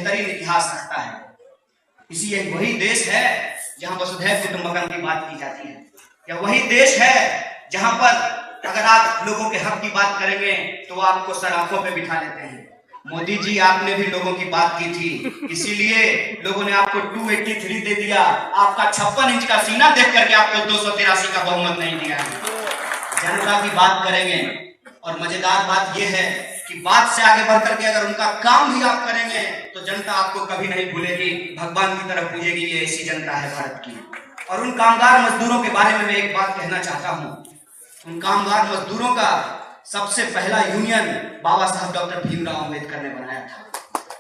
बेहतरीन इतिहास रखता है। इसी यह वही देश है जहां वसुधैव कुटुंबकम की बात की जाती है। यह वही देश है जहां पर अगर आप लोगों के हक की बात करेंगे तो आपको सराखों पे बिठा लेते हैं। मोदी जी, आपने भी लोगों की बात की थी, इसीलिए लोगों ने आपको 283 दे दिया। आपका 56 इंच का सीना देख करके आपको 283 का बहुमत नहीं दिया है। जनता की बात करेंगे और मजेदार बात यह है कि बात से आगे बढ़ करके अगर उनका काम भी आप करेंगे तो जनता आपको कभी नहीं भूलेगी, भगवान की तरफ पूजेगी। ये ऐसी जनता है भारत की। और उन कामगार मजदूरों के बारे में मैं एक बात कहना चाहता हूं। उन कामगार मजदूरों का सबसे पहला यूनियन बाबा साहब डॉक्टर भीमराव अंबेडकर ने बनाया था।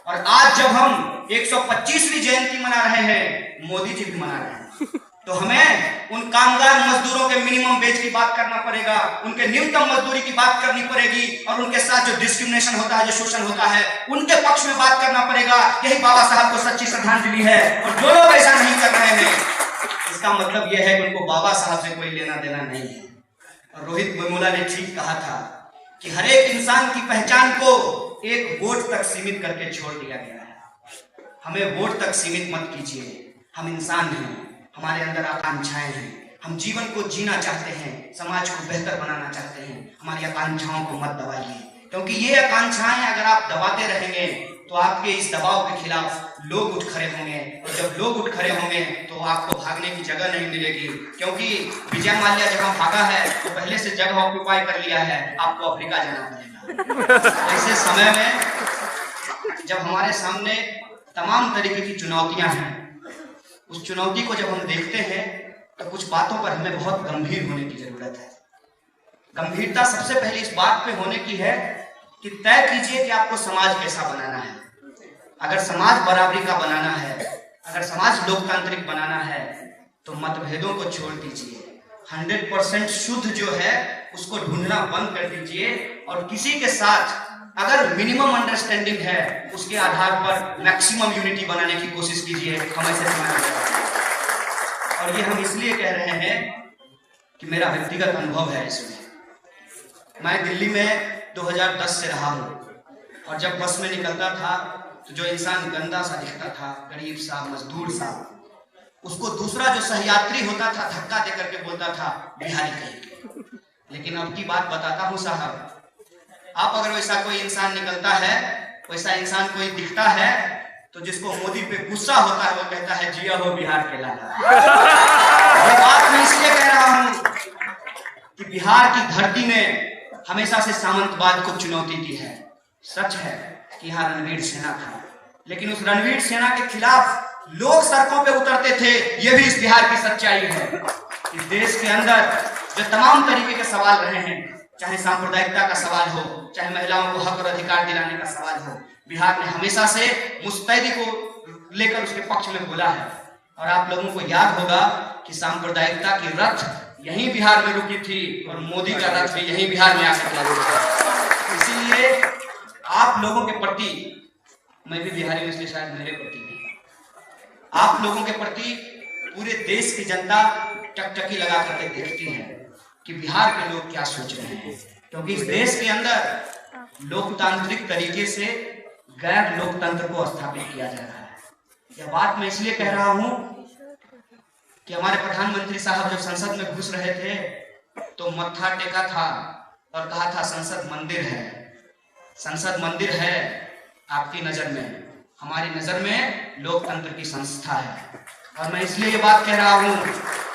और आज जब हम 125वीं जयंती मना रहे हैं, मोदी जी भी मना रहे हैं, तो हमें उन कामगार मजदूरों के मिनिमम वेज की बात करना पड़ेगा, उनके न्यूनतम मजदूरी की बात करनी पड़ेगी और उनके साथ जो डिस्क्रिमिनेशन होता है, जो शोषण होता है, उनके पक्ष में बात करना पड़ेगा। यही बाबा साहब को सच्ची श्रद्धांजलि है। और जो लोग ऐसा नहीं कर रहे हैं, इसका मतलब यह है कि उनको बाबा साहब से कोई लेना देना नहीं है। और रोहित वेमुला ने ठीक कहा था कि हर एक इंसान की पहचान को एक वोट तक सीमित करके छोड़ दिया गया है। हमें वोट तक सीमित मत कीजिए। हम इंसान हैं, हमारे अंदर आकांक्षाएं हैं, हम जीवन को जीना चाहते हैं, समाज को बेहतर बनाना चाहते हैं। हमारी आकांक्षाओं को मत दबाइए, क्योंकि ये आकांक्षाएं अगर आप दबाते रहेंगे तो आपके इस दबाव के खिलाफ लोग उठ खड़े होंगे। और जब लोग उठ खड़े होंगे तो आपको भागने की जगह नहीं मिलेगी, क्योंकि विजय माल्या जहां भागा है तो पहले से जगह ऑक्यूपाई कर लिया है, आपको अफ्रीका जाना पड़ेगा। ऐसे समय में जब हमारे सामने तमाम तरीके की चुनौतियां हैं, उस चुनौती को जब हम देखते हैं तो कुछ बातों पर हमें बहुत गंभीर होने की जरूरत है। गंभीरता सबसे पहले इस बात पे होने की है कि तय कीजिए कि आपको समाज कैसा बनाना है। अगर समाज बराबरी का बनाना है, अगर समाज लोकतांत्रिक बनाना है, तो मतभेदों को छोड़ दीजिए। 100% शुद्ध जो है उसको ढूंढना बंद कर दीजिए और किसी के साथ अगर मिनिमम अंडरस्टैंडिंग है उसके आधार पर मैक्सिमम यूनिटी बनाने की कोशिश कीजिए। हम ऐसे समाज, और ये हम इसलिए कह रहे हैं कि मेरा व्यक्तिगत अनुभव है इसमें। मैं दिल्ली में 2010 से रहा हूँ और जब बस में निकलता था तो जो इंसान गंदा सा दिखता था, गरीब सा, मजदूर सा, उसको दूसरा जो सहयात्री होता था धक्का दे करके बोलता था बिहारी कहीं। लेकिन अब की बात बताता हूँ साहब, आप अगर वैसा कोई इंसान निकलता है, वैसा इंसान कोई दिखता है, तो जिसको मोदी पे गुस्सा होता है वो कहता है जिया हो बिहार के लाला। ये बात मैं इसलिए कह रहा हूँ कि बिहार की धरती ने हमेशा से सामंतवाद को चुनौती दी है। सच है कि यहाँ रणवीर सेना था, लेकिन उस रणवीर सेना के खिलाफ लोग सड़कों पे उतरते थे। ये भी इस बिहार की सच्चाई है। इस देश के अंदर जो तमाम तरीके के सवाल रहे हैं, चाहे सांप्रदायिकता का सवाल हो, चाहे महिलाओं को हक और अधिकार दिलाने का सवाल हो, बिहार ने हमेशा से मुस्तैदी को लेकर उसके पक्ष में बोला है। और आप लोगों को याद होगा कि सांप्रदायिकता की रथ यहीं बिहार में रुकी थी और मोदी का रथ भी यहीं बिहार में आकर लागू हुआ। इसीलिए आप लोगों के प्रति, मैं भी बिहारी हूं इसलिए शायद मेरे प्रति नहीं, आप लोगों के प्रति पूरे देश की जनता टकटकी लगा करके देखती है कि बिहार के लोग क्या सोच रहे हैं। क्योंकि इस देश के अंदर लोकतांत्रिक तरीके से गैर लोकतंत्र को स्थापित किया जा रहा है। यह बात मैं इसलिए कह रहा हूं कि हमारे प्रधानमंत्री साहब जब संसद में घुस रहे थे तो मत्था टेका था और कहा था संसद मंदिर है। संसद मंदिर है आपकी नजर में, हमारी नजर में लोकतंत्र की संस्था है। और मैं इसलिए ये बात कह रहा हूं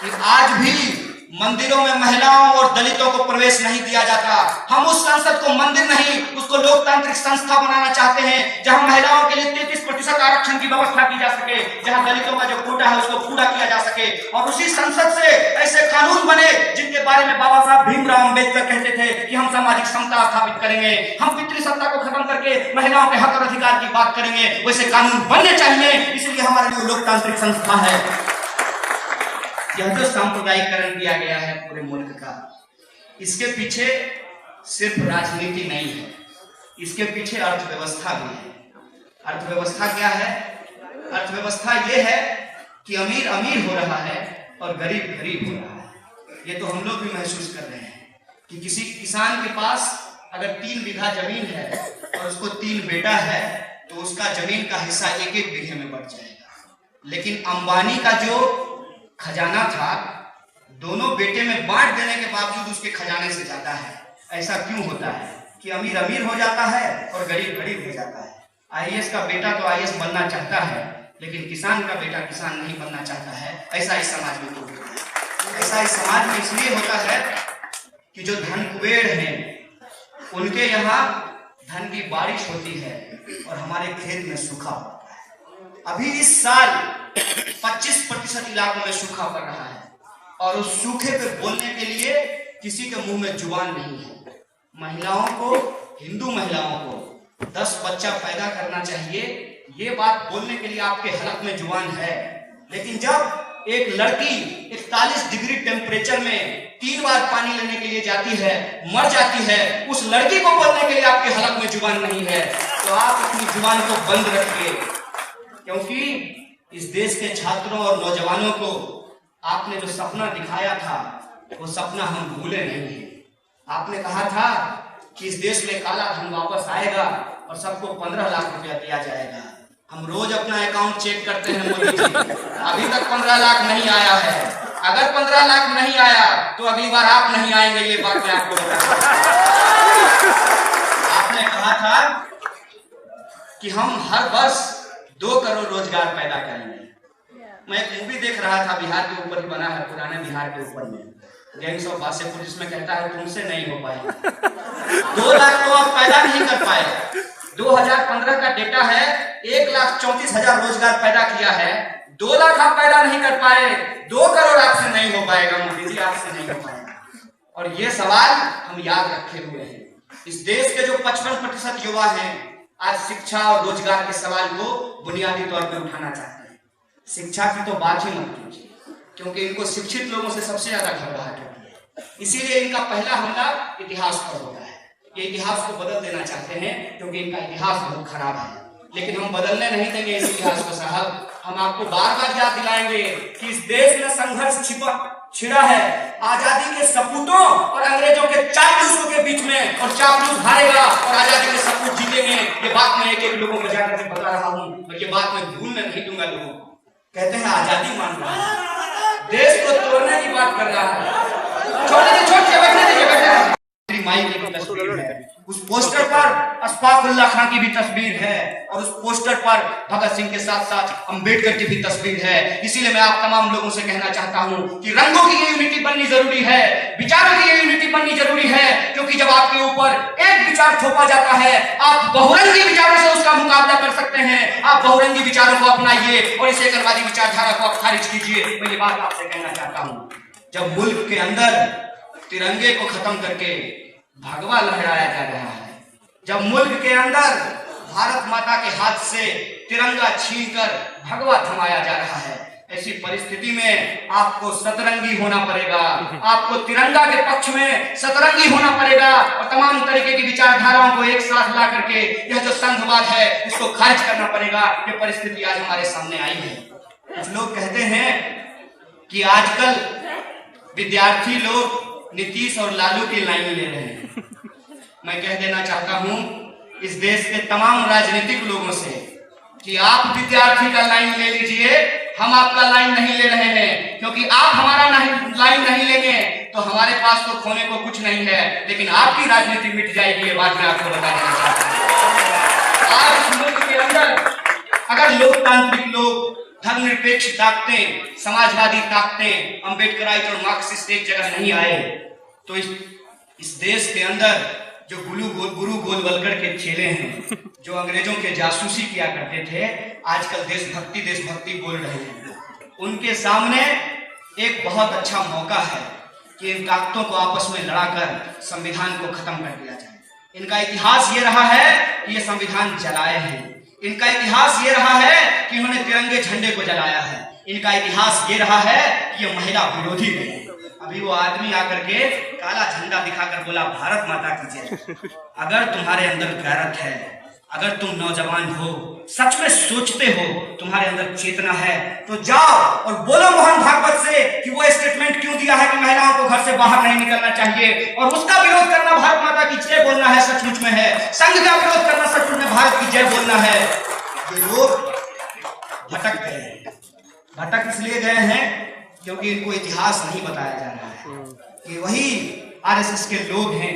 कि आज भी मंदिरों में महिलाओं और दलितों को प्रवेश नहीं दिया जाता। हम उस संसद को मंदिर नहीं, उसको लोकतांत्रिक संस्था बनाना चाहते हैं, जहां महिलाओं के लिए 33% आरक्षण की व्यवस्था की जा सके, जहां दलितों का जो कोटा है उसको पूरा किया जा सके। और उसी संसद से ऐसे कानून बने जिनके बारे में बाबा साहब भीमराव अंबेडकर कहते थे कि हम सामाजिक समता स्थापित करेंगे, हम पितृसत्ता को खत्म करके महिलाओं के हक और अधिकार की बात करेंगे। वैसे कानून बनने चाहिए, इसलिए हमारे लिए लोकतांत्रिक संस्था है। यह जो सांप्रदायिकरण किया गया है पूरे मुल्क का, इसके पीछे सिर्फ राजनीति नहीं है, इसके पीछे अर्थव्यवस्था भी है। अर्थव्यवस्था क्या है? अर्थव्यवस्था यह है कि अमीर अमीर हो रहा है और गरीब गरीब हो रहा है। ये तो हम लोग भी महसूस कर रहे हैं कि किसी किसान के पास अगर 3 बीघा जमीन है और उसको 3 बेटा है तो उसका जमीन का हिस्सा एक एक बीघे में बढ़ जाएगा। लेकिन अंबानी का जो खजाना था, दोनों बेटे में बांट देने के बावजूद उसके खजाने से ज्यादा है। ऐसा क्यों होता है कि अमीर अमीर हो जाता है और गरीब गरीब हो जाता है? आईएएस का बेटा तो आईएएस बनना चाहता है, लेकिन किसान का बेटा किसान नहीं बनना चाहता है। ऐसा इस समाज में क्यों होता है? ऐसा इस समाज में इसलिए होता है कि जो धन कुबेर हैं, उनके यहाँ धन की बारिश होती है और हमारे खेत में सूखा पड़ता है। अभी इस साल 25% इलाकों में सूखा पड़ रहा है और उस सूखे पे बोलने के लिए किसी के मुंह में जुबान नहीं है। महिलाओं को, हिंदू महिलाओं को 10 बच्चा पैदा करना चाहिए, ये बात बोलने के लिए आपके हलक में जुबान है। लेकिन जब एक लड़की 41 डिग्री टेम्परेचर में 3 बार पानी लेने के लिए जाती है, मर जाती है, उस लड़की को बोलने के लिए आपके हलक में जुबान नहीं है। तो आप अपनी जुबान को बंद रखिए, क्योंकि इस देश के छात्रों और नौजवानों को आपने जो सपना दिखाया था, वो सपना हम भूले नहीं है। आपने कहा था कि इस देश में काला धन वापस आएगा और सबको 15 लाख रुपया दिया जाएगा। हम रोज अपना अकाउंट चेक करते हैं मोदी जी, अभी तक 15 लाख नहीं आया है। अगर 15 लाख नहीं आया तो अगली बार आप नहीं आएंगे, ये बात मैं आपको बता। आपने कहा था कि हम हर वर्ष 2 करोड़ रोजगार पैदा करेंगे। मैं एक मूवी देख रहा था, बिहार के ऊपर ही बना है, पुराने बिहार के ऊपर में, गैंग्स ऑफ वासेपुर, जिसमें कहता है तुमसे नहीं हो पाएगा। 2 लाख तो आप पैदा नहीं कर पाए। 2015 का डेटा है, 1,34,000 रोजगार पैदा किया है, 2 लाख आप पैदा नहीं कर पाए। 2 करोड़ आपसे नहीं हो पाएगा मोदी जी, आपसे नहीं हो पाएगा। और ये सवाल हम याद रखे हुए हैं। इस देश के जो 55% युवा हैं, आज शिक्षा और रोजगार के सवाल को बुनियादी तौर पर उठाना चाहते हैं। शिक्षा की तो बात ही मत कीजिए, क्योंकि इनको शिक्षित लोगों से सबसे ज्यादा घबराहट होती है। इसीलिए इनका पहला हमला इतिहास पर होता है। ये इतिहास को बदल देना चाहते हैं, क्योंकि इनका इतिहास बहुत खराब है। लेकिन हम बदलने नहीं देंगे इस इतिहास को साहब। हम आपको बार बार याद दिलाएंगे कि इस देश में संघर्ष छिड़ा है आजादी के सपूतों और अंग्रेजों के चापलूसों के बीच में, और चापलूस हारेगा और आजादी के सपूत जीतेंगे। ये बात मैं एक एक लोगों को जाकर के बता रहा हूँ, और ये बात मैं भूलने नहीं दूंगा लोगों को। कहते हैं आजादी मांग रहा है, देश को तोड़ने की बात कर रहा है। छोटे बैठने दीजिए। माई की भी तस्वीर है, उस पोस्टर पर अशफाकुल्लाह खान की भी तस्वीर है, और उस पोस्टर पर भगत सिंह के साथ साथ अंबेडकर की भी तस्वीर है। इसीलिए मैं आप तमाम लोगों से कहना चाहता हूं कि रंगों की ये यूनिटी बननी जरूरी है, विचारों की ये यूनिटी बननी जरूरी है। क्योंकि जब आपके ऊपर एक विचार थोपा जाता है, आप बहुरंगी विचारों से उसका मुकाबला कर सकते हैं। आप बहुरंगी विचारों को अपनाइए और इस एकरवादी विचारधारा को आप खारिज कीजिए। मैं ये बात आपसे कहना चाहता हूं, जब मुल्क के अंदर तिरंगे को खत्म करके भगवा लहराया जा रहा है, जब मुल्क के अंदर भारत माता के हाथ से तिरंगा छीनकर भगवा थमाया जा रहा है, ऐसी परिस्थिति में आपको सतरंगी होना पड़ेगा। आपको तिरंगा के पक्ष में सतरंगी होना पड़ेगा और तमाम तरीके की विचारधाराओं को एक साथ ला करके यह जो संघवाद है इसको खारिज करना पड़ेगा। ये परिस्थिति आज हमारे सामने आई है। कुछ लोग कहते हैं कि आजकल विद्यार्थी लोग नीतीश और लालू की लाइन ले रहे हैं। मैं कह देना चाहता हूं इस देश के तमाम राजनीतिक लोगों से कि आप विद्यार्थी का लाइन ले लीजिए, हम आपका लाइन नहीं ले रहे हैं। क्योंकि आप हमारा लाइन नहीं लेंगे तो हमारे पास तो खोने को कुछ नहीं है, लेकिन आपकी राजनीति मिट जाएगी। ये बात मैं आपको बता देना चाहता हूं। आज मुल्क के अंदर अगर लोकतांत्रिक लोग, धर्मनिरपेक्ष ताकतें, समाजवादी ताकतें, अम्बेडकराइट और मार्क्सिस्ट एक जगह नहीं आए तो इस देश के अंदर जो गुरु गोलवलकर के चेले हैं, जो अंग्रेजों के जासूसी किया करते थे, आजकल देशभक्ति बोल रहे हैं, उनके सामने एक बहुत अच्छा मौका है कि इन ताकतों को आपस में लड़ाकर संविधान को खत्म कर दिया जाए। इनका इतिहास ये रहा है कि ये संविधान जलाए हैं। इनका इतिहास ये रहा है कि इन्होंने तिरंगे झंडे को जलाया है। इनका इतिहास ये रहा है कि ये महिला विरोधी है। अभी वो आदमी आकर के काला झंडा दिखाकर बोला भारत माता की जय। अगर तुम्हारे अंदर गैरत है, अगर तुम नौजवान हो, सच में सोचते हो, तुम्हारे अंदर चेतना है, तो जाओ और बोलो मोहन भागवत से कि वो स्टेटमेंट क्यों दिया है कि महिलाओं को घर से बाहर नहीं निकलना चाहिए, और उसका विरोध करना भारत माता की जय बोलना है, सचमुच में है। संघ का विरोध करना सचमुच में भारत की जय बोलना है। ये लोग भटक गए हैं। भटक इसलिए गए हैं क्योंकि इनको इतिहास नहीं बताया जा रहा है कि वही आरएसएस के लोग हैं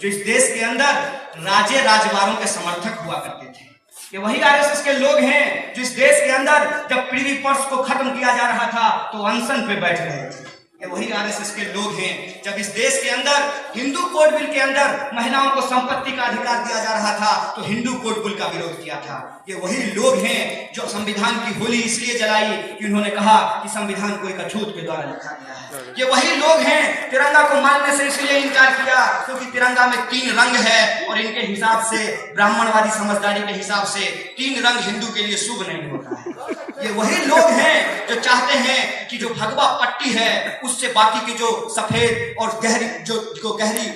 जो इस देश के अंदर राजे राजवारों के समर्थक हुआ करते थे। ये वही आरएसएस के लोग हैं जो इस देश के अंदर जब प्रिवी पर्स को खत्म किया जा रहा था तो अनशन पे बैठ रहे थे। ये वही आरएसएस के लोग हैं जब इस देश के अंदर हिंदू कोड बिल के अंदर महिलाओं को संपत्ति का अधिकार दिया जा रहा था तो हिंदू कोड बिल का विरोध किया था। ये वही लोग हैं जो संविधान की होली इसलिए जलाई कि उन्होंने कहा कि संविधान को एक अछूत के द्वारा लिखा गया है। ये वही लोग हैं तिरंगा को मानने से इसलिए इनकार किया क्योंकि तिरंगा में 3 रंग है और इनके हिसाब से, ब्राह्मणवादी समझदारी के हिसाब से, 3 रंग हिंदू के लिए शुभ नहीं होता है। ये वही लोग हैं जो चाहते हैं कि जो भगवा पट्टी है उससे बाकी के जो सफेद और गहरी जो गहरी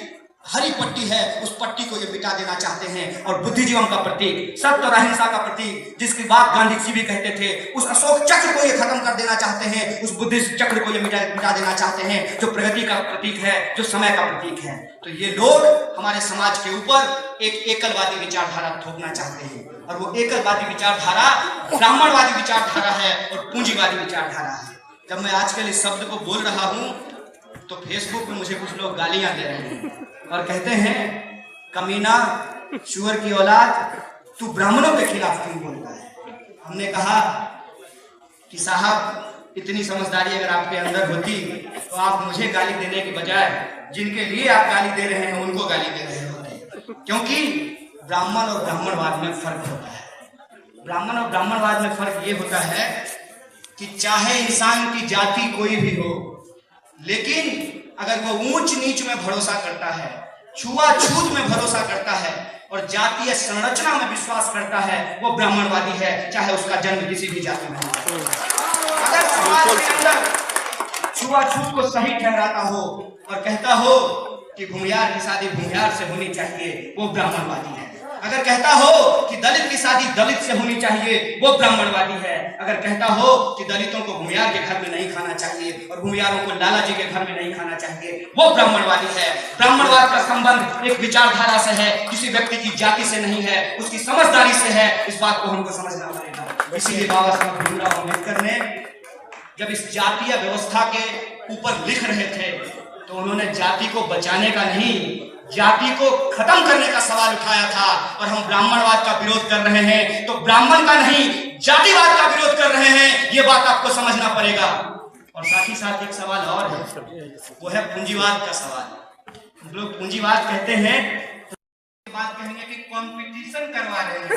हरी पट्टी है उस पट्टी को ये मिटा देना चाहते हैं। और बुद्धिजीवन का प्रतीक, सत्य और अहिंसा का प्रतीक, जिसकी बात गांधी जी भी कहते थे, उस अशोक चक्र को ये खत्म कर देना चाहते हैं, उस बुद्धिस्ट चक्र को ये मिटा देना चाहते हैं जो प्रगति का प्रतीक है, जो समय का प्रतीक है। तो ये लोग हमारे समाज के ऊपर एक एकलवादी विचारधारा थोपना चाहते हैं और वो एकलवादी विचारधारा ब्राह्मणवादी विचारधारा है और पूंजीवादी विचारधारा है। जब मैं आजकल इस शब्द को बोल रहा हूँ तो फेसबुक पे मुझे कुछ लोग गालियां दे रहे हैं और कहते हैं, कमीना, शुअर की औलाद, तू ब्राह्मणों के खिलाफ क्यों बोलता है। हमने कहा कि साहब इतनी समझदारी अगर आपके अंदर होती तो आप मुझे गाली देने के बजाय जिनके लिए आप गाली दे रहे हैं उनको गाली दे रहे होते, क्योंकि ब्राह्मण और ब्राह्मणवाद में फर्क होता है। ब्राह्मण और ब्राह्मणवाद में फर्क ये होता है कि चाहे इंसान की जाति कोई भी हो, लेकिन अगर वो ऊंच नीच में भरोसा करता है, छुआछूत में भरोसा करता है और जातीय संरचना में विश्वास करता है, वो ब्राह्मणवादी है, चाहे उसका जन्म किसी भी जाति में हो। अगर समाज के अंदर छुआछूत को सही ठहराता हो और कहता हो कि भूमियार की शादी भूमियार से होनी चाहिए, वो ब्राह्मणवादी है। अगर कहता हो कि दलित की शादी दलित से होनी चाहिए, वो ब्राह्मणवादी है। अगर कहता हो कि दलितों को भूमियार के घर में नहीं खाना चाहिए और भूमियारों को लाला जी के घर में नहीं खाना चाहिए, वो ब्राह्मणवादी है। ब्राह्मणवाद का संबंध एक विचारधारा से है, किसी व्यक्ति की जाति से नहीं है, उसकी समझदारी से है। इस बात को हमको समझना पड़ेगा। इसीलिए बाबा साहब भीमराव अम्बेडकर ने जब इस जातीय व्यवस्था के ऊपर लिख रहे थे तो उन्होंने जाति को बचाने का नहीं, जाति को खत्म करने का सवाल उठाया था। और हम ब्राह्मणवाद का विरोध कर रहे हैं तो ब्राह्मण का नहीं, जातिवाद का विरोध कर रहे हैं, ये बात आपको समझना पड़ेगा। और साथ ही साथ एक सवाल और है, वो है पूंजीवाद का सवाल। हम लोग पूंजीवाद कहते हैं तो बात कहेंगे कि कंपटीशन करवा रहे हैं।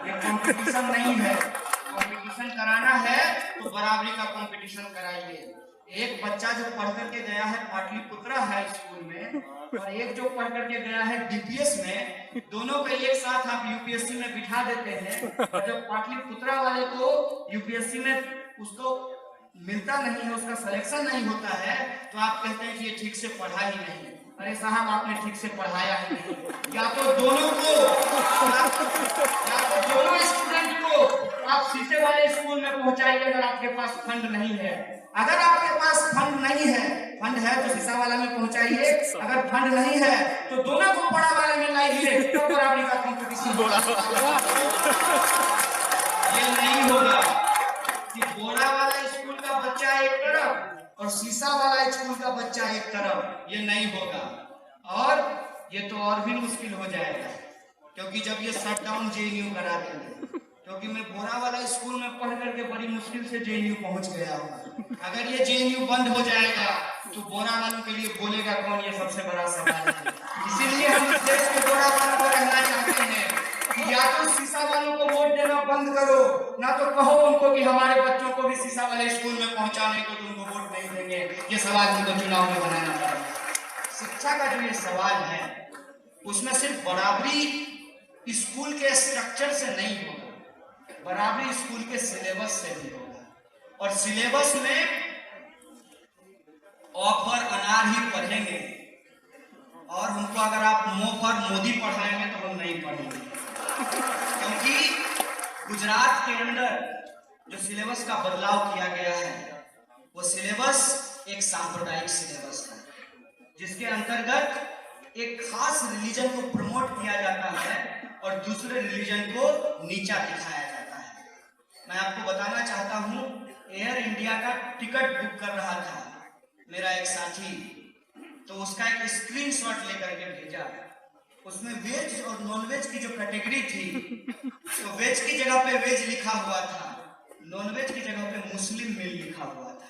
ये कंपटीशन नहीं है। कंपटीशन कराना है तो बराबरी का कंपटीशन कराइए। एक बच्चा जो पढ़ करके गया है पाटलिपुत्रा हाई स्कूल में और एक जो पढ़ करके गया है डीपीएस में, दोनों को एक साथ आप यूपीएससी में बिठा देते हैं और जब पाटलिपुत्रा वाले को यूपीएससी में उसको मिलता नहीं है, उसका सिलेक्शन नहीं होता है, तो आप कहते हैं कि ये ठीक से पढ़ा ही नहीं। अरे साहब, आपने ठीक से पढ़ाया ही नहीं। या तो दोनों स्टूडेंट को आप शीशे वाले स्कूल में पहुंचाइए अगर आपके पास फंड नहीं है। अगर आपके पास फंड नहीं है, फंड है तो शीशा वाला में पहुंचाइए। अगर फंड नहीं है तो दोनों को बड़ा वाले में लाइए, तो बराबरी का कंपटीशन ये नहीं होगा कि बोरा वाला स्कूल का बच्चा एक तरफ और शीशा वाला स्कूल का बच्चा एक तरफ, ये नहीं होगा। और ये तो और भी मुश्किल हो जाएगा क्योंकि जब ये शटडाउन जेएनयू करा देंगे, क्योंकि मैं बोरा वाला स्कूल में पढ़ करके बड़ी मुश्किल से जेएनयू पहुंच गया हूँ। अगर ये जेएनयू बंद हो जाएगा तो बोरा वालों के लिए बोलेगा कौन, ये सबसे बड़ा सवाल है। इसीलिए हम इस देश के बोरा वालों को कहना चाहते हैं कि या तो शीशा वालों को वोट देना बंद करो, ना तो कहो उनको कि हमारे बच्चों को भी शीशा वाले स्कूल में पहुंचाने को तुमको वोट नहीं देंगे। ये सवाल हमको चुनाव में बनाना पड़ेगा। शिक्षा का जो ये सवाल है उसमें सिर्फ बराबरी स्कूल के स्ट्रक्चर से नहीं होगा, बराबरी स्कूल के सिलेबस से भी होगा। और सिलेबस में ऑफर अनार ही पढ़ेंगे और हमको अगर आप मोफर मोदी पढ़ाएंगे तो हम नहीं पढ़ेंगे। क्योंकि गुजरात के अंदर जो सिलेबस का बदलाव किया गया है वो सिलेबस एक सांप्रदायिक सिलेबस है, जिसके अंतर्गत एक खास रिलीजन को प्रमोट किया जाता है और दूसरे रिलीजन को नीचा दिखाया जाता है। मैं आपको बताना चाहता हूं, एयर इंडिया का टिकट बुक कर रहा था मेरा एक साथी, तो उसका एक स्क्रीनशॉट लेकर के भेजा। उसमें वेज और नॉनवेज की जो कैटेगरी थी, तो वेज की जगह पे वेज लिखा हुआ था, नॉनवेज की जगह पे मुस्लिम मील लिखा हुआ था।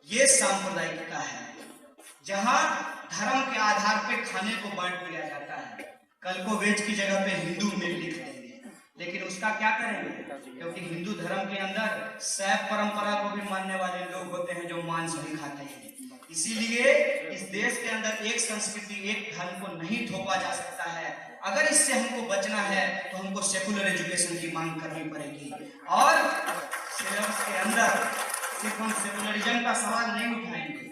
ये सांप्रदायिकता है, जहां धर्म के आधार पे खाने को बांट दिया जाता है। कल को वेज की जगह पे हिंदू मील लिख देंगे, लेकिन उसका क्या करेंगे? क्योंकि हिंदू धर्म के अंदर शैव परंपरा को भी मानने वाले लोग होते हैं जो मांस भी खाते हैं। इसीलिए इस देश के अंदर एक संस्कृति, एक धर्म को नहीं थोपा जा सकता है। अगर इससे हमको बचना है तो हमको सेकुलर एजुकेशन की मांग करनी पड़ेगी। और सिलेबस के अंदर सिर्फ हम सेकुलरिज्म का सवाल नहीं उठाएंगे,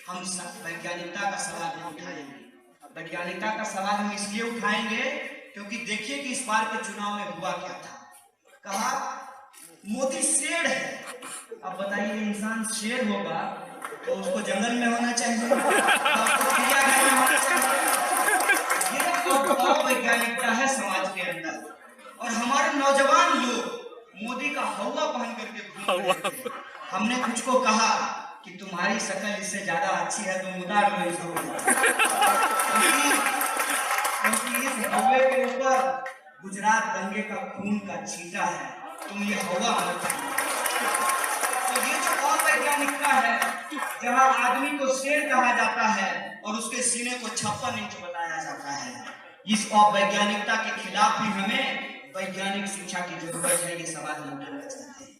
हम वैज्ञानिकता का सवाल भी उठाएंगे। वैज्ञानिकता का सवाल हम इसलिए उठाएंगे क्योंकि देखिए कि इस बार के चुनाव में हुआ क्या था। कहा मोदी शेर है। अब बताइए, इंसान शेर होगा तो उसको जंगल में होना चाहिए, चिड़ियाघर में होना चाहिए। ये वैज्ञानिकता है समाज के अंदर। और हमारे नौजवान लोग मोदी का हवा पहन करके घूम रहे थे। हमने कुछ को कहा कि तुम्हारी शक्ल इससे ज्यादा अच्छी है, तुम उतार लो इसको, क्योंकि इस हवे के ऊपर गुजरात दंगे का खून का छींटा है, तुम ये हवा मत। तो ये जो अवैज्ञानिकता है, जहां आदमी को शेर कहा जाता है और उसके सीने को 56 इंच बताया जाता है, इस अवैज्ञानिकता के खिलाफ भी हमें वैज्ञानिक शिक्षा की जरूरत है। ये सवाल हम उठाना चाहते हैं।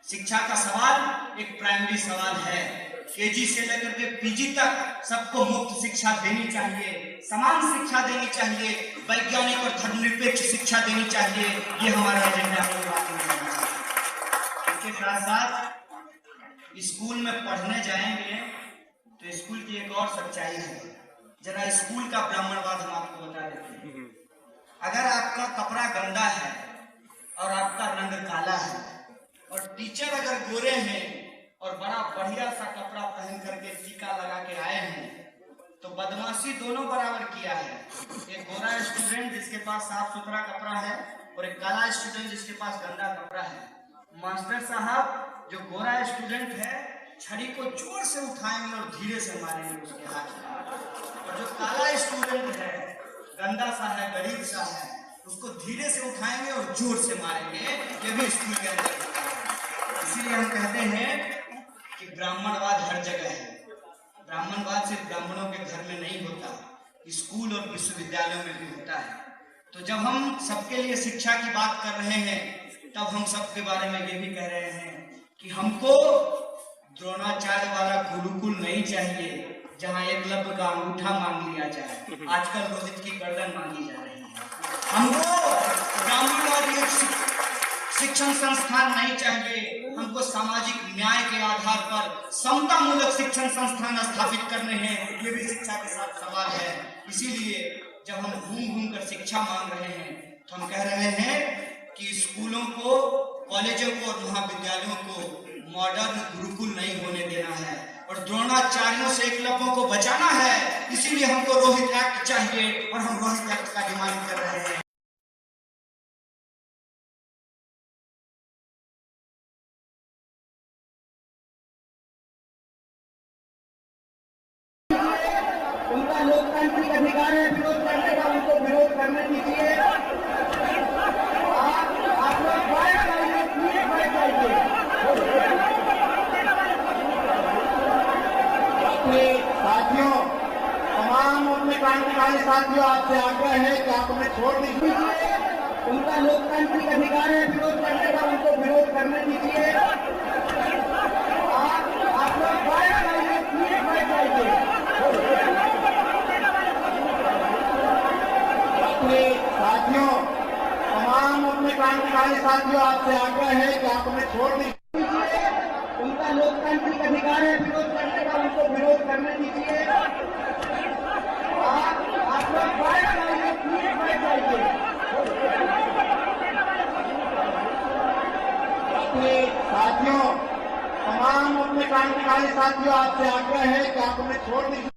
शिक्षा का सवाल एक प्राइमरी सवाल है। केजी से लेकर के पीजी तक सबको मुफ्त शिक्षा देनी चाहिए, समान शिक्षा देनी चाहिए, वैज्ञानिक और धर्मनिरपेक्ष शिक्षा देनी चाहिए। ये हमारा एजेंडा है। इसके साथ साथ स्कूल में पढ़ने जाएंगे तो स्कूल की एक और सच्चाई है। जरा स्कूल का ब्राह्मणवाद हम आपको बता देते हैं। अगर आपका कपड़ा गंदा है और आपका रंग काला है और टीचर अगर गोरे हैं और बड़ा बढ़िया सा कपड़ा पहन करके टीका लगा के आए हैं, तो बदमाशी दोनों बराबर किया है। एक गोरा स्टूडेंट जिसके पास साफ सुथरा कपड़ा है और एक काला स्टूडेंट जिसके पास गंदा कपड़ा है। मास्टर साहब, जो गोरा स्टूडेंट है छड़ी को जोर से उठाएंगे और धीरे से मारेंगे उसके हाथ में, और जो काला स्टूडेंट है, गंदा सा है, गरीब सा है, उसको धीरे से उठाएंगे और जोर से मारेंगे। ये भी स्कूल के अंदर होता है। इसीलिए हम कहते हैं कि ब्राह्मणवाद हर जगह है। ब्राह्मणवाद सिर्फ ब्राह्मणों के घर में नहीं होता, स्कूल और विश्वविद्यालयों में भी होता है। तो जब हम सबके लिए शिक्षा की बात कर रहे हैं, तब हम सबके बारे में ये भी कह रहे हैं कि हमको द्रोणाचार्य वाला गुरुकुल नहीं चाहिए जहां एकलव्य का अंगूठा मांग लिया जाए। आजकल रोहित की गर्दन मांगी जा रही है। हमको ब्राह्मणवादी शिक्षण संस्थान नहीं चाहिए, हमको सामाजिक न्याय के आधार पर समता मूलक शिक्षण संस्थान स्थापित करने हैं। ये भी शिक्षा के साथ सवाल है। इसीलिए जब हम घूम घूम कर शिक्षा मांग रहे हैं, तो हम कह रहे हैं कि स्कूलों को, कॉलेजों को और महाविद्यालयों को मॉडर्न गुरुकुल नहीं होने देना है और द्रोणाचार्यों से एकलव्यों को बचाना है। इसीलिए हमको रोहित एक्ट चाहिए और हम रोहित एक्ट का डिमांड कर रहे हैं। उनका लोकतांत्रिक अधिकार है विरोध करने का, उनको विरोध करने दीजिए। आप लोग बैठ जाइए। साथियों, तमाम अपने क्रांतिकारी साथियों, आपसे आग्रह है कि आप उन्हें छोड़ दीजिए। उनका लोकतांत्रिक अधिकार है विरोध करने का, उनको विरोध करने दीजिए। आप लोग बैठ जाइए। साथियों, तमाम अपने क्रांतिकारी साथियों, आपसे आग्रह है कि आप उन्हें छोड़ दीजिए। उनका लोकतांत्रिक अधिकार है विरोध करने का, उनको विरोध करने दीजिए। आप लोग बैठ जाइए। अपने क्रांतिकारी साथियों आपसे आग्रह है कि आप उन्हें छोड़ दीजिए।